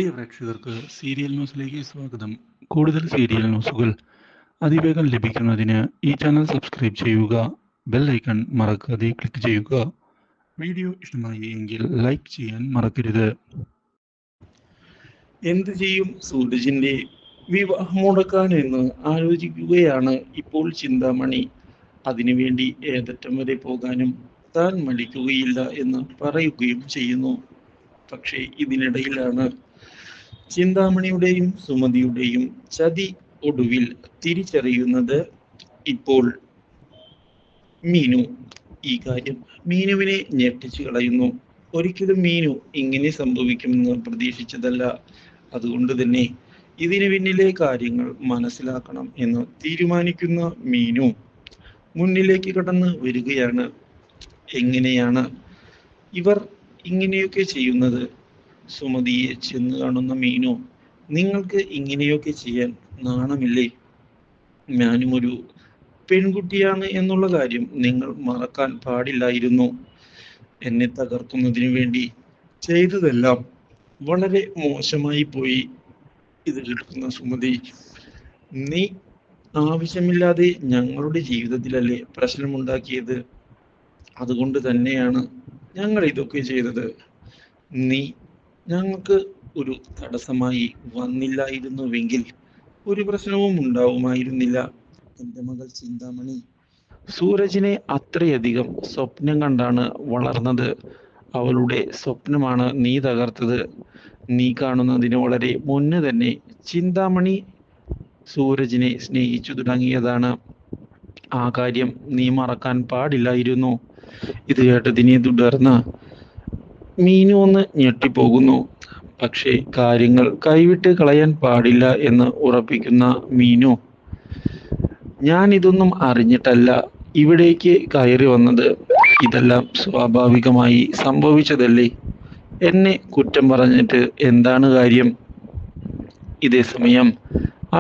പ്രിയ പ്രേക്ഷകർക്ക് സീരിയൽ ന്യൂസിലേക്ക് സ്വാഗതം. കൂടുതൽ സീരിയൽ ന്യൂസുകൾ അതിവേഗം ലഭിക്കുന്നതിന് ഈ ചാനൽ സബ്സ്ക്രൈബ് ചെയ്യുക. ബെൽ ഐക്കൺ മറക്കാതെ ക്ലിക്ക് ചെയ്യുക. വീഡിയോ ഇഷ്ടമായി എങ്കിൽ ലൈക്ക് ചെയ്യാൻ മറക്കരുത്. എന്ത് ചെയ്യും സൂരജിന്റെ വിവാഹം മുടക്കാൻ എന്ന് ആലോചിക്കുകയാണ് ഇപ്പോൾ ചിന്താമണി. അതിനുവേണ്ടി ഏതറ്റം വരെ പോകാനും താൻ മടിക്കുകയില്ല എന്ന് പറയുകയും ചെയ്യുന്നു. പക്ഷേ ഇതിനിടയിലാണ് ചിന്താമണിയുടെയും സുമതിയുടെയും ചതി ഒടുവിൽ തിരിച്ചറിയുന്നത്. ഇപ്പോൾ മീനു ഈ കാര്യം മീനുവിനെ ഞെട്ടിച്ചു കളയുന്നു. ഒരിക്കലും മീനു ഇങ്ങനെ സംഭവിക്കുമെന്ന് പ്രതീക്ഷിച്ചതല്ല. അതുകൊണ്ട് തന്നെ ഇതിനു പിന്നിലെ കാര്യങ്ങൾ മനസ്സിലാക്കണം എന്ന് തീരുമാനിക്കുന്ന മീനു മുന്നിലേക്ക് കടന്ന് വരികയാണ്. എങ്ങനെയാണ് ഇവർ ഇങ്ങനെയൊക്കെ ചെയ്യുന്നത്? സുമതിയെ ചെന്ന് കാണുന്ന മീനു, നിങ്ങൾക്ക് ഇങ്ങനെയൊക്കെ ചെയ്യാൻ നാണമില്ലേ? ഞാനും ഒരു പെൺകുട്ടിയാണ് എന്നുള്ള കാര്യം നിങ്ങൾ മറക്കാൻ പാടില്ലായിരുന്നു. എന്നെ തകർക്കുന്നതിന് വേണ്ടി ചെയ്തതെല്ലാം വളരെ മോശമായി പോയി. ഇത് കേൾക്കുന്ന സുമതി, നീ ആവശ്യമില്ലാതെ ഞങ്ങളുടെ ജീവിതത്തിലല്ലേ പ്രശ്നമുണ്ടാക്കിയത്? അതുകൊണ്ട് തന്നെയാണ് ഞങ്ങൾ ഇതൊക്കെ ചെയ്തത്. നീ ഞങ്ങൾക്ക് ഒരു തടസ്സമായി വന്നില്ലായിരുന്നുവെങ്കിൽ ഒരു പ്രശ്നവും ഉണ്ടാവുമായിരുന്നില്ല. എൻ്റെ മകൾ ചിന്താമണി സൂരജിനെ അത്രയധികം സ്വപ്നം കണ്ടാണ് വളർന്നത്. അവളുടെ സ്വപ്നമാണ് നീ തകർത്തത്. നീ കാണുന്നതിന് വളരെ മുന്നേ തന്നെ ചിന്താമണി സൂരജിനെ സ്നേഹിച്ചു തുടങ്ങിയതാണ്. ആ കാര്യം നീ മറക്കാൻ പാടില്ലായിരുന്നു. ഇത് കേട്ടതിനെ തുടർന്ന് മീനു ഒന്ന് ഞെട്ടിപ്പോകുന്നു. പക്ഷേ കാര്യങ്ങൾ കൈവിട്ട് കളയാൻ പാടില്ല എന്ന് ഉറപ്പിക്കുന്ന മീനു, ഞാൻ ഇതൊന്നും അറിഞ്ഞിട്ടല്ല ഇവിടേക്ക് കയറി വന്നത്. ഇതെല്ലാം സ്വാഭാവികമായി സംഭവിച്ചതല്ലേ. എന്നെ കുറ്റം പറഞ്ഞിട്ട് എന്താണ് കാര്യം? ഇതേ സമയം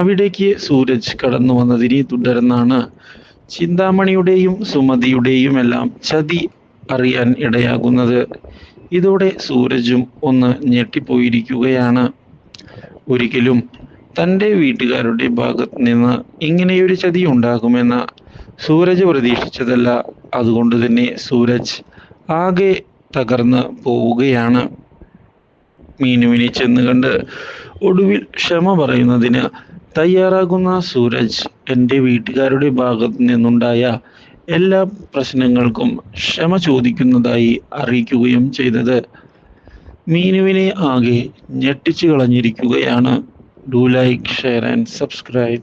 അവിടേക്ക് സൂരജ് കടന്നു വന്നതിനെ തുടർന്നാണ് ചിന്താമണിയുടെയും സുമതിയുടെയും എല്ലാം ചതി അറിയാൻ ഇടയാകുന്നത്. ഇതോടെ സൂരജും ഒന്ന് ഞെട്ടിപ്പോയിരിക്കുകയാണ്. ഒരിക്കലും തൻ്റെ വീട്ടുകാരുടെ ഭാഗത്ത് നിന്ന് ഇങ്ങനെയൊരു ചതി ഉണ്ടാകുമെന്ന് സൂരജ് പ്രതീക്ഷിച്ചതല്ല. അതുകൊണ്ട് തന്നെ സൂരജ് ആകെ തകർന്ന് പോവുകയാണ്. മീനുവിനെ ചെന്ന് കണ്ട് ഒടുവിൽ ക്ഷമ പറയുന്നതിന് തയ്യാറാകുന്ന സൂരജ് എൻ്റെ വീട്ടുകാരുടെ ഭാഗത്ത് നിന്നുണ്ടായ എല്ലാ പ്രശ്നങ്ങൾക്കും ക്ഷമ ചോദിക്കുന്നതായി അറിയിക്കുകയും ചെയ്തത് മീനുവിനെ ആകെ ഞെട്ടിച്ചു കളഞ്ഞിരിക്കുകയാണ്. Do like, share and subscribe.